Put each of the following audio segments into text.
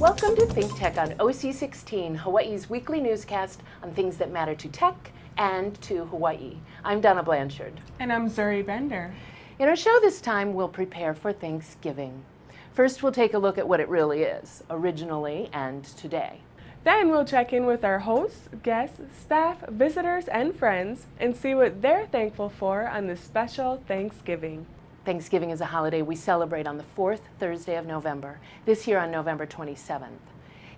Welcome to ThinkTech on OC16, Hawaii's weekly newscast on things that matter to tech and to Hawaii. I'm Donna Blanchard. And I'm Zuri Bender. In our show this time, we'll prepare for Thanksgiving. First, we'll take a look at what it really is, originally and today. Then we'll check in with our hosts, guests, staff, visitors, and friends and see what they're thankful for on this special Thanksgiving. Thanksgiving is a holiday we celebrate on the fourth Thursday of November, this year on November 27th.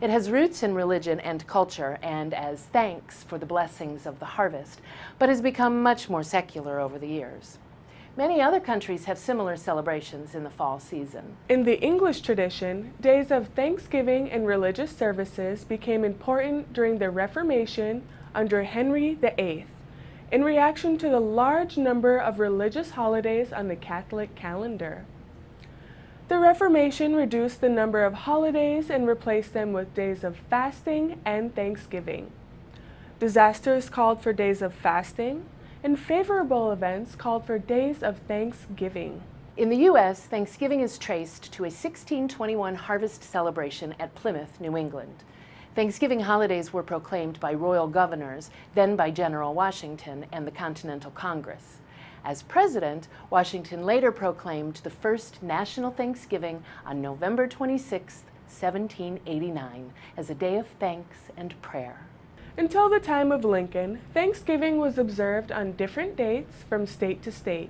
It has roots in religion and culture and as thanks for the blessings of the harvest, but has become much more secular over the years. Many other countries have similar celebrations in the fall season. In the English tradition, days of Thanksgiving and religious services became important during the Reformation under Henry VIII, in reaction to the large number of religious holidays on the Catholic calendar. The Reformation reduced the number of holidays and replaced them with days of fasting and Thanksgiving. Disasters called for days of fasting, and favorable events called for days of Thanksgiving. In the U.S., Thanksgiving is traced to a 1621 harvest celebration at Plymouth, New England. Thanksgiving holidays were proclaimed by royal governors, then by General Washington and the Continental Congress. As president, Washington later proclaimed the first national Thanksgiving on November 26, 1789, as a day of thanks and prayer. Until the time of Lincoln, Thanksgiving was observed on different dates from state to state.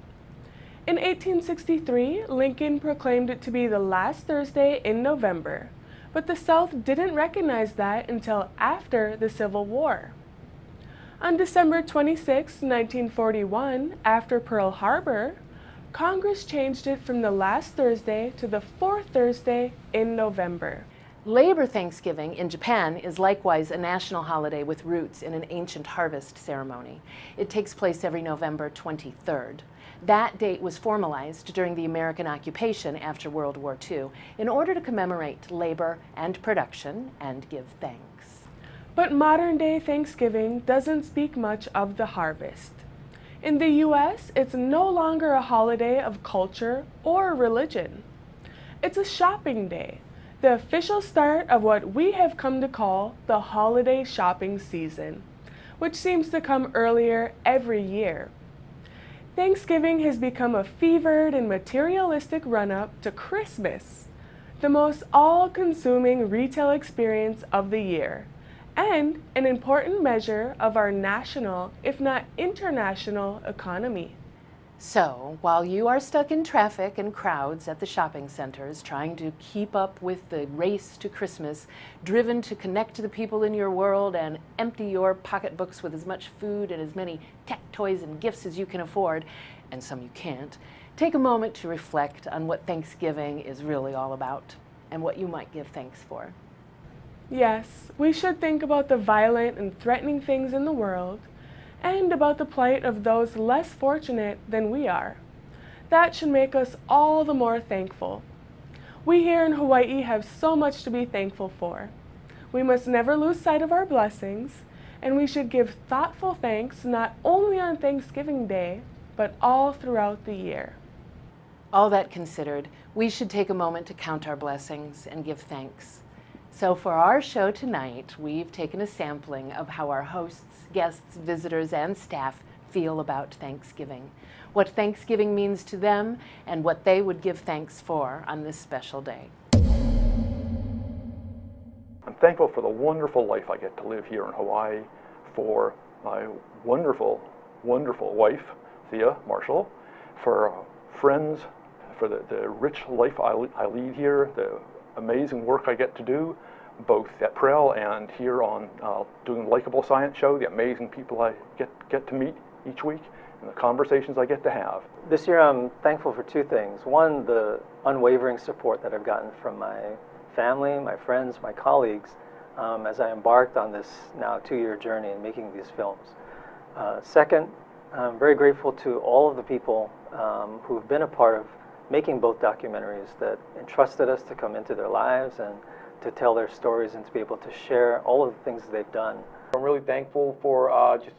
In 1863, Lincoln proclaimed it to be the last Thursday in November, but the South didn't recognize that until after the Civil War. On December 26, 1941, after Pearl Harbor, Congress changed it from the last Thursday to the fourth Thursday in November. Labor Thanksgiving in Japan is likewise a national holiday with roots in an ancient harvest ceremony. It takes place every November 23rd. That date was formalized during the American occupation after World War II in order to commemorate labor and production and give thanks. But modern-day Thanksgiving doesn't speak much of the harvest. In the U.S., it's no longer a holiday of culture or religion. It's a shopping day, the official start of what we have come to call the holiday shopping season, which seems to come earlier every year. Thanksgiving has become a fevered and materialistic run-up to Christmas, the most all-consuming retail experience of the year, and an important measure of our national, if not international, economy. So, while you are stuck in traffic and crowds at the shopping centers trying to keep up with the race to Christmas, driven to connect to the people in your world and empty your pocketbooks with as much food and as many tech toys and gifts as you can afford, and some you can't, take a moment to reflect on what Thanksgiving is really all about and what you might give thanks for. Yes, we should think about the violent and threatening things in the world, and about the plight of those less fortunate than we are. That should make us all the more thankful. We here in Hawaii have so much to be thankful for. We must never lose sight of our blessings, and we should give thoughtful thanks not only on Thanksgiving Day, but all throughout the year. All that considered, we should take a moment to count our blessings and give thanks. So for our show tonight, we've taken a sampling of how our hosts, guests, visitors, and staff feel about Thanksgiving, what Thanksgiving means to them, and what they would give thanks for on this special day. I'm thankful for the wonderful life I get to live here in Hawaii, for my wonderful, wonderful wife, Thea Marshall, for friends, for the rich life I lead here, the amazing work I get to do, both at Prel and here on doing the Likeable Science Show, the amazing people I get to meet each week, and the conversations I get to have. This year I'm thankful for two things. One, the unwavering support that I've gotten from my family, my friends, my colleagues, as I embarked on this now 2-year journey in making these films. Second, I'm very grateful to all of the people who've been a part of making both documentaries, that entrusted us to come into their lives and to tell their stories and to be able to share all of the things they've done. I'm really thankful for just,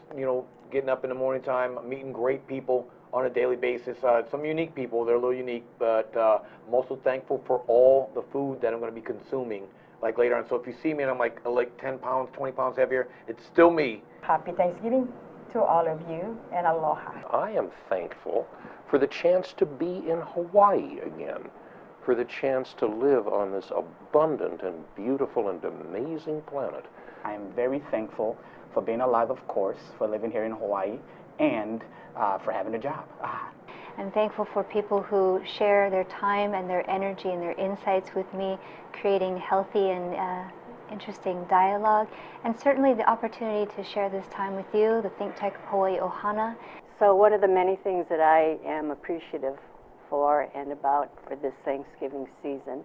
getting up in the morning time, meeting great people on a daily basis. Some unique people, they're a little unique, but I'm also thankful for all the food that I'm going to be consuming like later on. So if you see me and I'm like 10 pounds, 20 pounds heavier, it's still me. Happy Thanksgiving to all of you, and aloha. I am thankful for the chance to be in Hawaii again, for the chance to live on this abundant and beautiful and amazing planet. I am very thankful for being alive, of course, for living here in Hawaii, and for having a job. I'm thankful for people who share their time and their energy and their insights with me, creating healthy and interesting dialogue, and certainly the opportunity to share this time with you, the ThinkTech of Hawaii Ohana. So one of the many things that I am appreciative for and about for this Thanksgiving season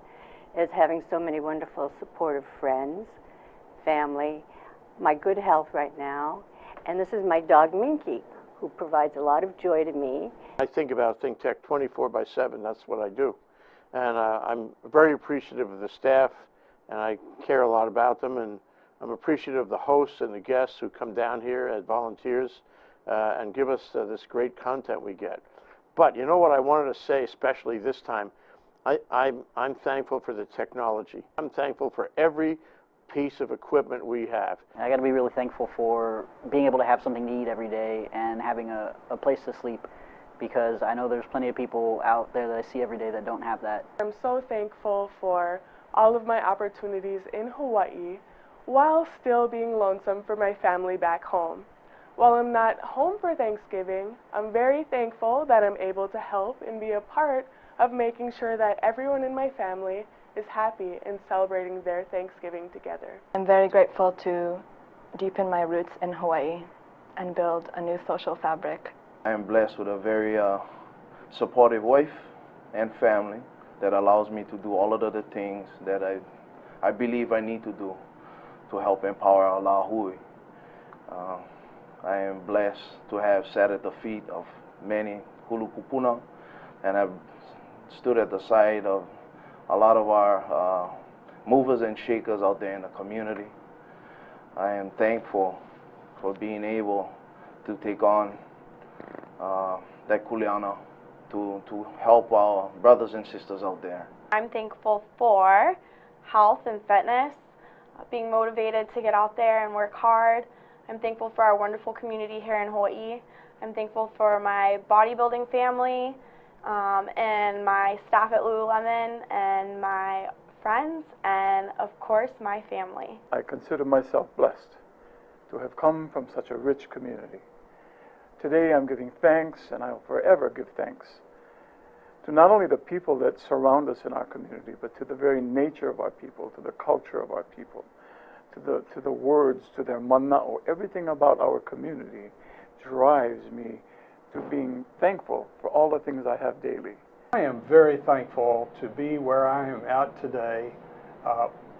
is having so many wonderful supportive friends, family, my good health right now, and this is my dog Minky, who provides a lot of joy to me. I think about ThinkTech 24/7, that's what I do. And I'm very appreciative of the staff, and I care a lot about them, and I'm appreciative of the hosts and the guests who come down here as volunteers and give us this great content we get. But you know what I wanted to say, especially this time, I'm thankful for the technology. I'm thankful for every piece of equipment we have. I got to be really thankful for being able to have something to eat every day and having a place to sleep, because I know there's plenty of people out there that I see every day that don't have that. I'm so thankful for all of my opportunities in Hawaii while still being lonesome for my family back home. While I'm not home for Thanksgiving, I'm very thankful that I'm able to help and be a part of making sure that everyone in my family is happy in celebrating their Thanksgiving together. I'm very grateful to deepen my roots in Hawaii and build a new social fabric. I am blessed with a very supportive wife and family that allows me to do all of the things that I believe I need to do to help empower our Lahui. I am blessed to have sat at the feet of many hulukupuna, and I've stood at the side of a lot of our movers and shakers out there in the community. I am thankful for being able to take on that kuleana to help our brothers and sisters out there. I'm thankful for health and fitness, being motivated to get out there and work hard. I'm thankful for our wonderful community here in Hawaii. I'm thankful for my bodybuilding family and my staff at Lululemon and my friends and, of course, my family. I consider myself blessed to have come from such a rich community. Today I'm giving thanks, and I will forever give thanks, to not only the people that surround us in our community, but to the very nature of our people, to the culture of our people, to the words, to their mana'o. Everything about our community drives me to being thankful for all the things I have daily. I am very thankful to be where I am at today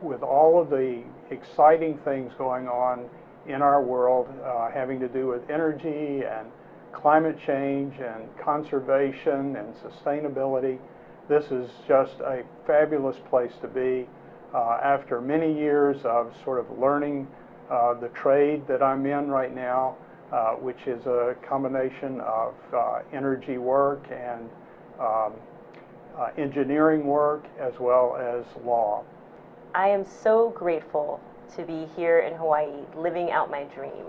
with all of the exciting things going on in our world having to do with energy and climate change and conservation and sustainability. This is just a fabulous place to be after many years of sort of learning the trade that I'm in right now, which is a combination of energy work and engineering work as well as law. I am so grateful to be here in Hawaii, living out my dream.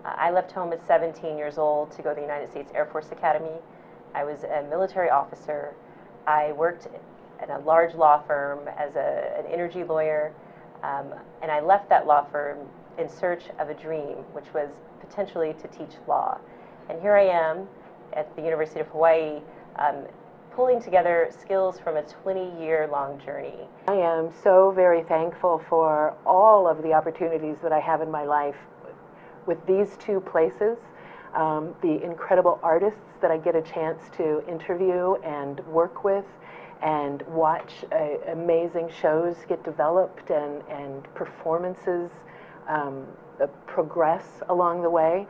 I left home at 17 years old to go to the United States Air Force Academy. I was a military officer. I worked at a large law firm as an energy lawyer, and I left that law firm in search of a dream, which was potentially to teach law. And here I am at the University of Hawaii, pulling together skills from a 20-year-long journey. I am so very thankful for all of the opportunities that I have in my life with these two places, the incredible artists that I get a chance to interview and work with and watch amazing shows get developed and performances progress along the way.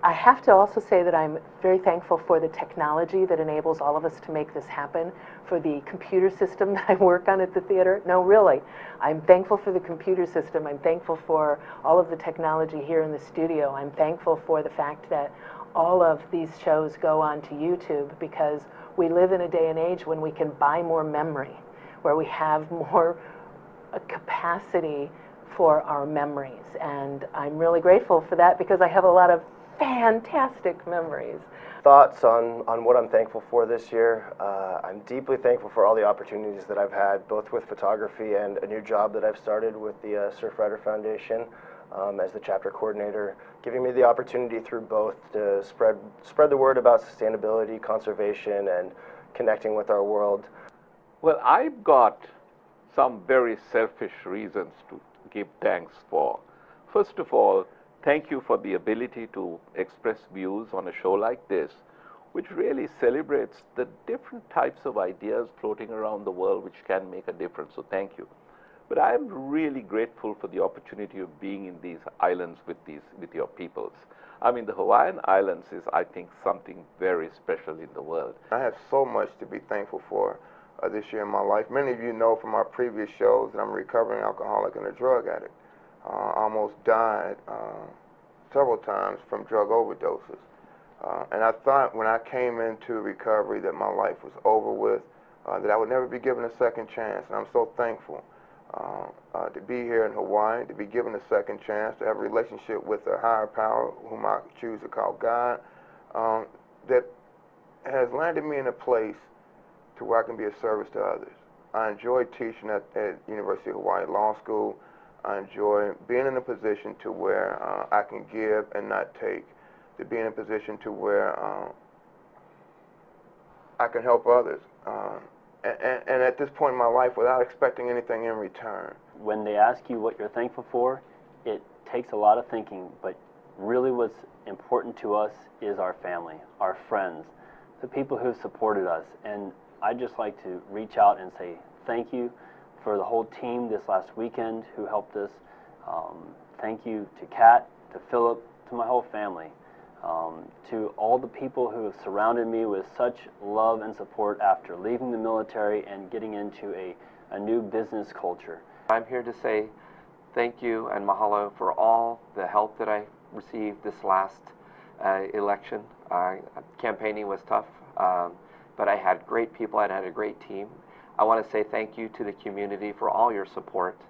I have to also say that I'm very thankful for the technology that enables all of us to make this happen, for the computer system that I work on at the theater. No, really, I'm thankful for the computer system. I'm thankful for all of the technology here in the studio. I'm thankful for the fact that all of these shows go onto YouTube, because we live in a day and age when we can buy more memory, where we have more a capacity for our memories. And I'm really grateful for that because I have a lot of fantastic memories. Thoughts on what I'm thankful for this year. I'm deeply thankful for all the opportunities that I've had, both with photography and a new job that I've started with the Surfrider Foundation as the chapter coordinator, giving me the opportunity through both to spread the word about sustainability, conservation, and connecting with our world. Well, I've got some very selfish reasons to give thanks for. First of all, thank you for the ability to express views on a show like this, which really celebrates the different types of ideas floating around the world which can make a difference. So thank you. But I'm really grateful for the opportunity of being in these islands with your peoples. I mean, the Hawaiian Islands is, I think, something very special in the world. I have so much to be thankful for this year in my life. Many of you know from our previous shows that I'm a recovering alcoholic and a drug addict. I almost died several times from drug overdoses. And I thought when I came into recovery that my life was over with, that I would never be given a second chance. And I'm so thankful to be here in Hawaii, to be given a second chance, to have a relationship with a higher power, whom I choose to call God, that has landed me in a place to where I can be of service to others. I enjoy teaching at University of Hawaii Law School. I enjoy being in a position to where I can give and not take, to be in a position to where I can help others. And at this point in my life, without expecting anything in return. When they ask you what you're thankful for, it takes a lot of thinking, but really what's important to us is our family, our friends, the people who have supported us. And I'd just like to reach out and say thank you for the whole team this last weekend who helped us. Thank you to Kat, to Philip, to my whole family, to all the people who have surrounded me with such love and support after leaving the military and getting into a new business culture. I'm here to say thank you and mahalo for all the help that I received this last election. Campaigning was tough, but I had great people, I had a great team. I want to say thank you to the community for all your support.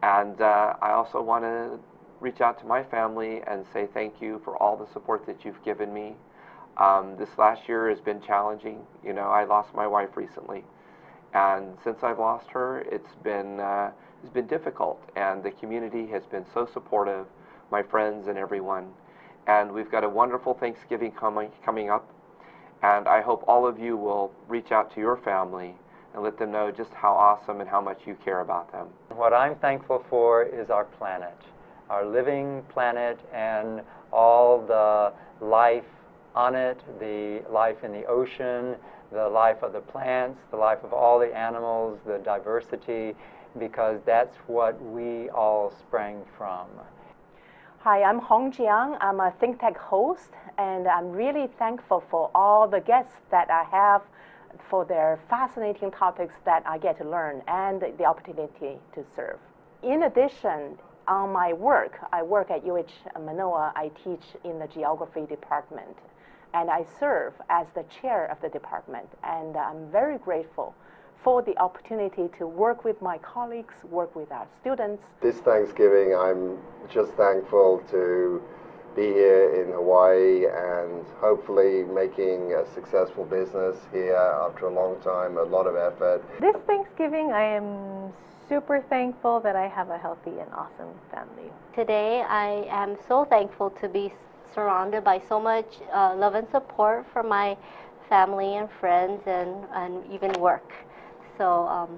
And I also want to reach out to my family and say thank you for all the support that you've given me. This last year has been challenging. You know, I lost my wife recently. And since I've lost her, it's been difficult. And the community has been so supportive, my friends and everyone. And we've got a wonderful Thanksgiving coming up. And I hope all of you will reach out to your family and let them know just how awesome and how much you care about them. What I'm thankful for is our planet, our living planet, and all the life on it, the life in the ocean, the life of the plants, the life of all the animals, the diversity, because that's what we all sprang from. Hi, I'm Hong Jiang. I'm a ThinkTech host, and I'm really thankful for all the guests that I have for their fascinating topics that I get to learn and the opportunity to serve. In addition, on my work, I work at UH Manoa. I teach in the geography department, and I serve as the chair of the department, and I'm very grateful for the opportunity to work with my colleagues, work with our students. This Thanksgiving, I'm just thankful to be here in Hawaii and hopefully making a successful business here after a long time, a lot of effort. This Thanksgiving, I am super thankful that I have a healthy and awesome family. Today, I am so thankful to be surrounded by so much love and support from my family and friends and even work. So,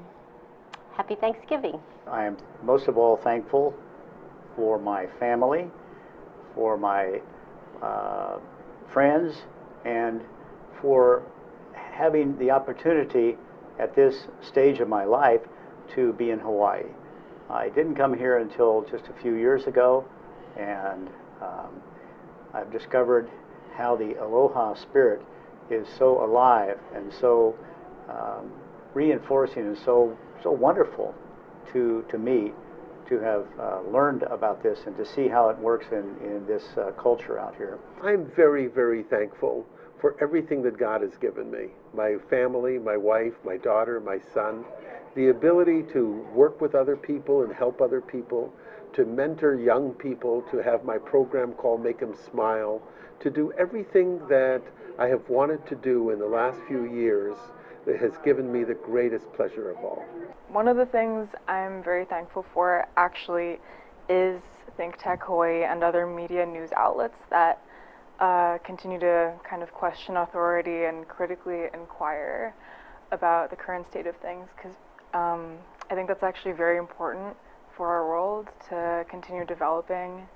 happy Thanksgiving. I am most of all thankful for my family, for my friends, and for having the opportunity at this stage of my life to be in Hawaii. I didn't come here until just a few years ago, and I've discovered how the aloha spirit is so alive and so reinforcing and so wonderful to me, to have learned about this and to see how it works in this culture out here. I'm very, very thankful for everything that God has given me. My family, my wife, my daughter, my son, The ability to work with other people and help other people, to mentor young people, to have my program called Make 'Em Smile, to do everything that I have wanted to do in the last few years that has given me the greatest pleasure of all. One of the things I'm very thankful for actually is ThinkTech Hawaii and other media news outlets that continue to kind of question authority and critically inquire about the current state of things, because I think that's actually very important for our world to continue developing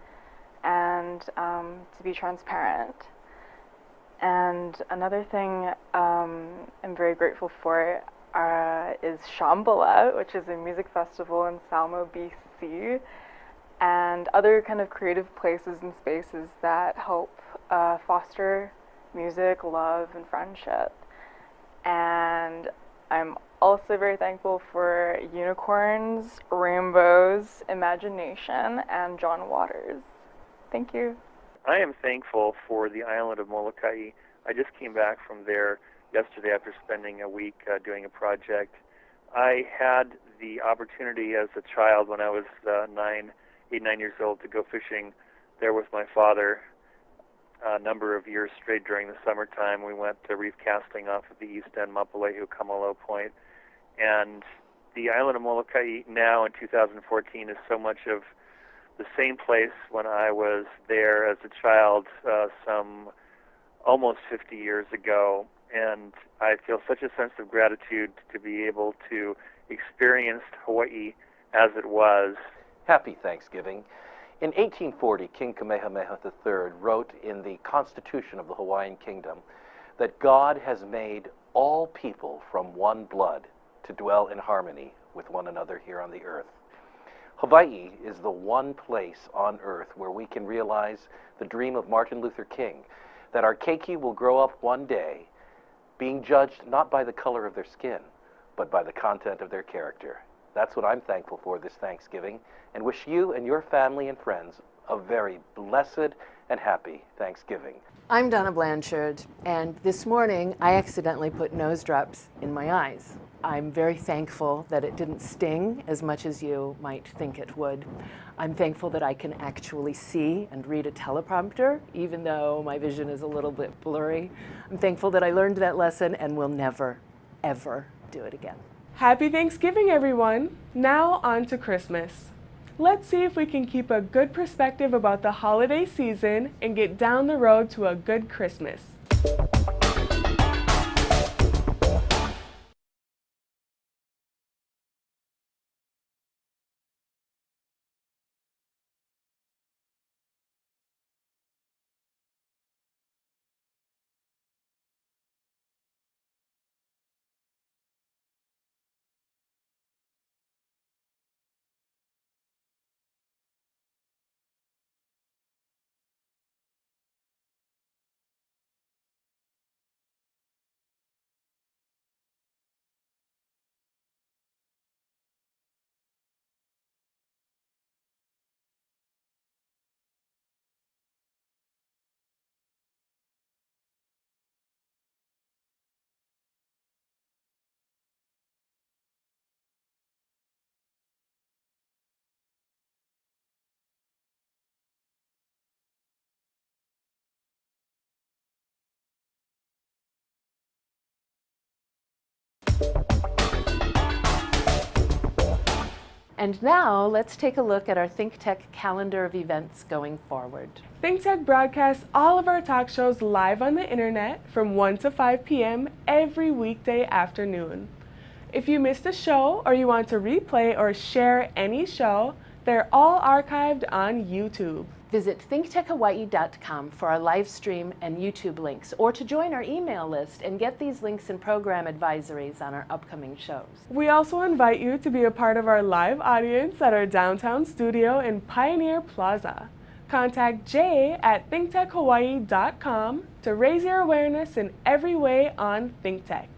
and to be transparent. And another thing I'm very grateful for is Shambhala, which is a music festival in Salmo, BC, and other kind of creative places and spaces that help foster music, love, and friendship. And I'm also very thankful for unicorns, rainbows, imagination, and John Waters. Thank you. I am thankful for the island of Molokai. I just came back from there yesterday after spending a week doing a project. I had the opportunity as a child when I was 9 years old to go fishing there with my father a number of years straight during the summertime. We went reef casting off of the east end, Mapalehu, Kamalo Point. And the island of Molokai now in 2014 is so much of the same place when I was there as a child some almost 50 years ago. And I feel such a sense of gratitude to be able to experience Hawaii as it was. Happy Thanksgiving. In 1840, King Kamehameha III wrote in the Constitution of the Hawaiian Kingdom that God has made all people from one blood to dwell in harmony with one another here on the earth. Hawaii is the one place on earth where we can realize the dream of Martin Luther King, that our keiki will grow up one day being judged not by the color of their skin, but by the content of their character. That's what I'm thankful for this Thanksgiving, and wish you and your family and friends a very blessed and happy Thanksgiving. I'm Donna Blanchard, and this morning I accidentally put nose drops in my eyes. I'm very thankful that it didn't sting as much as you might think it would. I'm thankful that I can actually see and read a teleprompter, even though my vision is a little bit blurry. I'm thankful that I learned that lesson and will never, ever do it again. Happy Thanksgiving, everyone! Now on to Christmas. Let's see if we can keep a good perspective about the holiday season and get down the road to a good Christmas. And now let's take a look at our ThinkTech calendar of events going forward. ThinkTech broadcasts all of our talk shows live on the internet from 1 to 5 p.m. every weekday afternoon. If you missed a show or you want to replay or share any show, they're all archived on YouTube. Visit thinktechhawaii.com for our live stream and YouTube links, or to join our email list and get these links and program advisories on our upcoming shows. We also invite you to be a part of our live audience at our downtown studio in Pioneer Plaza. Contact Jay at thinktechhawaii.com to raise your awareness in every way on ThinkTech.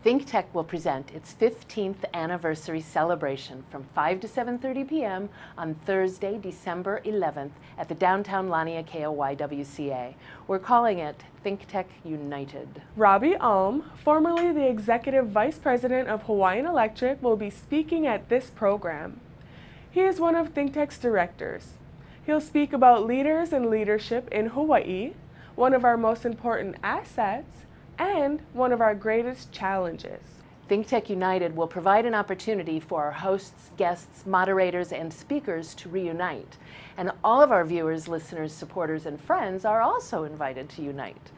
ThinkTech will present its 15th anniversary celebration from 5 to 7:30 p.m. on Thursday, December 11th at the downtown Laniakea YWCA. We're calling it ThinkTech United. Robbie Alm, formerly the Executive Vice President of Hawaiian Electric, will be speaking at this program. He is one of ThinkTech's directors. He'll speak about leaders and leadership in Hawaii, one of our most important assets, and one of our greatest challenges. ThinkTech United will provide an opportunity for our hosts, guests, moderators, and speakers to reunite. And all of our viewers, listeners, supporters, and friends are also invited to unite.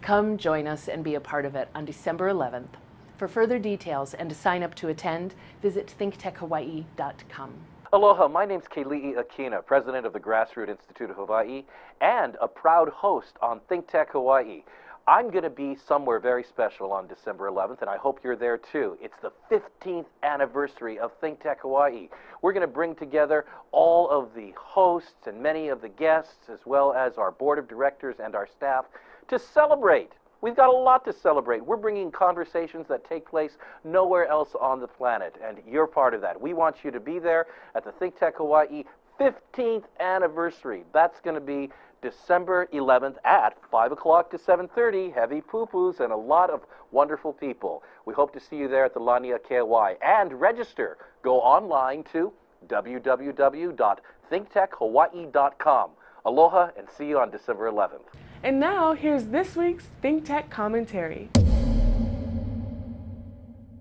Come join us and be a part of it on December 11th. For further details and to sign up to attend, visit thinktechhawaii.com. Aloha, my name's Keli'i Akina, President of the Grassroots Institute of Hawaii and a proud host on ThinkTech Hawaii. I'm going to be somewhere very special on December 11th, and I hope you're there too. It's the 15th anniversary of ThinkTech Hawaii. We're going to bring together all of the hosts and many of the guests, as well as our board of directors and our staff, to celebrate. We've got a lot to celebrate. We're bringing conversations that take place nowhere else on the planet, and you're part of that. We want you to be there at the ThinkTech Hawaii 15th anniversary. That's going to be December 11th at 5 o'clock to 7:30, heavy poo-poos and a lot of wonderful people. We hope to see you there at the Laniakea Y. And register. Go online to www.thinktechhawaii.com. Aloha, and see you on December 11th. And now, here's this week's ThinkTech commentary.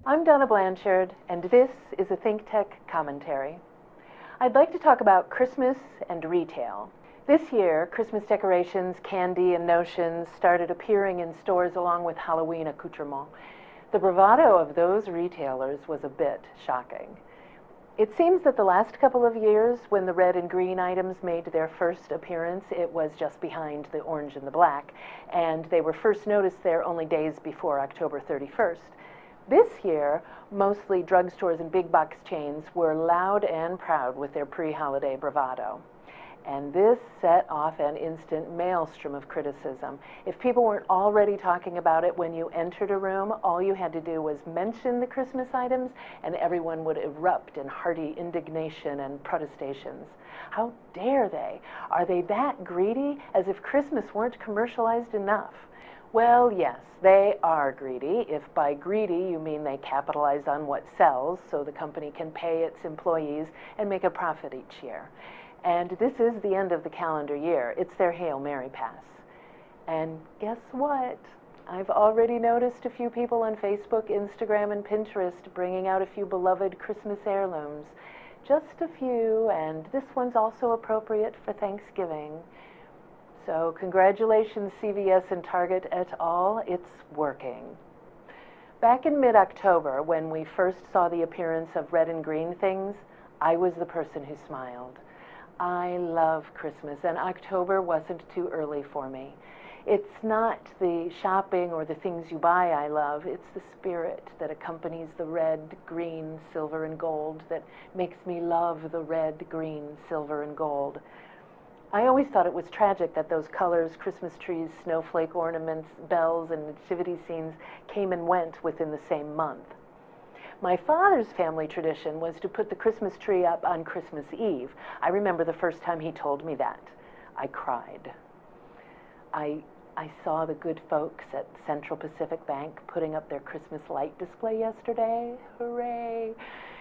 I'm Donna Blanchard, and this is a ThinkTech commentary. I'd like to talk about Christmas and retail. This year, Christmas decorations, candy, and notions started appearing in stores along with Halloween accoutrements. The bravado of those retailers was a bit shocking. It seems that the last couple of years, when the red and green items made their first appearance, it was just behind the orange and the black, and they were first noticed there only days before October 31st. This year, mostly drugstores and big box chains were loud and proud with their pre-holiday bravado. And this set off an instant maelstrom of criticism. If people weren't already talking about it when you entered a room, all you had to do was mention the Christmas items and everyone would erupt in hearty indignation and protestations. How dare they? Are they that greedy? As if Christmas weren't commercialized enough. Well, yes, they are greedy. If by greedy you mean they capitalize on what sells so the company can pay its employees and make a profit each year. And this is the end of the calendar year. It's their Hail Mary pass. And guess what? I've already noticed a few people on Facebook, Instagram, and Pinterest bringing out a few beloved Christmas heirlooms. Just a few, and this one's also appropriate for Thanksgiving. So congratulations, CVS and Target et al. It's working. Back in mid-October, when we first saw the appearance of red and green things, I was the person who smiled. I love Christmas, and October wasn't too early for me. It's not the shopping or the things you buy I love, it's the spirit that accompanies the red, green, silver, and gold that makes me love the red, green, silver, and gold. I always thought it was tragic that those colors, Christmas trees, snowflake ornaments, bells, and nativity scenes came and went within the same month. My father's family tradition was to put the Christmas tree up on Christmas Eve. I remember the first time he told me that. I cried. I saw the good folks at Central Pacific Bank putting up their Christmas light display yesterday. Hooray!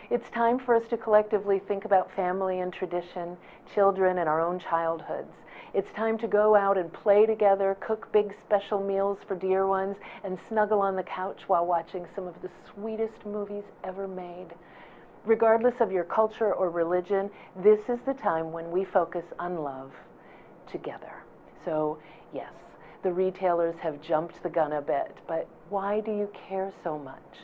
It's time for us to collectively think about family and tradition, children and our own childhoods. It's time to go out and play together, cook big special meals for dear ones, and snuggle on the couch while watching some of the sweetest movies ever made. Regardless of your culture or religion, this is the time when we focus on love together. So, yes, the retailers have jumped the gun a bit, but why do you care so much?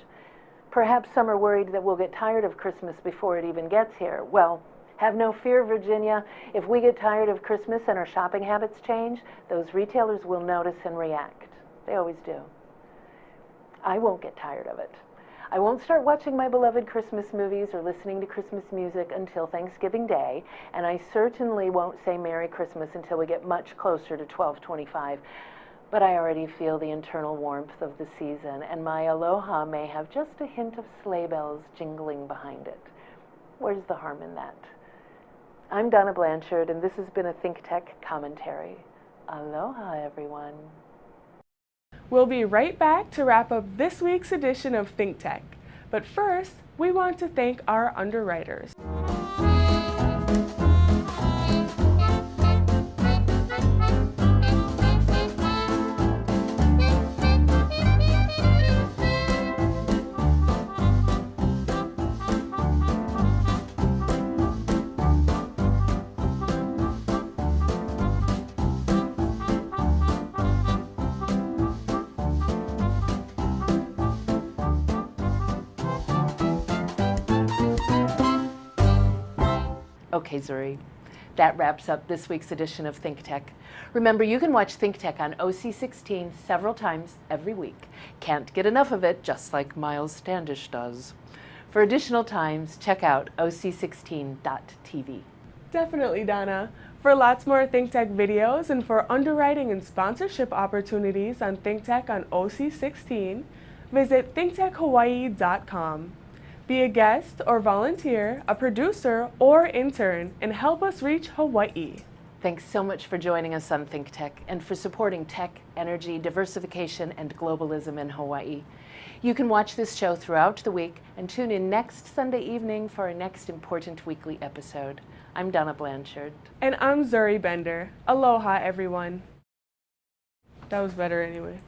Perhaps some are worried that we'll get tired of Christmas before it even gets here. Well, have no fear, Virginia. If we get tired of Christmas and our shopping habits change, those retailers will notice and react. They always do. I won't get tired of it. I won't start watching my beloved Christmas movies or listening to Christmas music until Thanksgiving Day, and I certainly won't say Merry Christmas until we get much closer to 12/25. But I already feel the internal warmth of the season, and my aloha may have just a hint of sleigh bells jingling behind it. Where's the harm in that? I'm Donna Blanchard, and this has been a ThinkTech commentary. Aloha, everyone. We'll be right back to wrap up this week's edition of ThinkTech. But first, we want to thank our underwriters. Okay, Zuri, that wraps up this week's edition of ThinkTech. Remember, you can watch ThinkTech on OC16 several times every week. Can't get enough of it, just like Miles Standish does. For additional times, check out oc16.tv. Definitely, Donna. For lots more ThinkTech videos and for underwriting and sponsorship opportunities on ThinkTech on OC16, visit thinktechhawaii.com. Be a guest or volunteer, a producer or intern, and help us reach Hawaii. Thanks so much for joining us on ThinkTech and for supporting tech, energy, diversification, and globalism in Hawaii. You can watch this show throughout the week and tune in next Sunday evening for our next important weekly episode. I'm Donna Blanchard. And I'm Zuri Bender. Aloha, everyone. That was better anyway.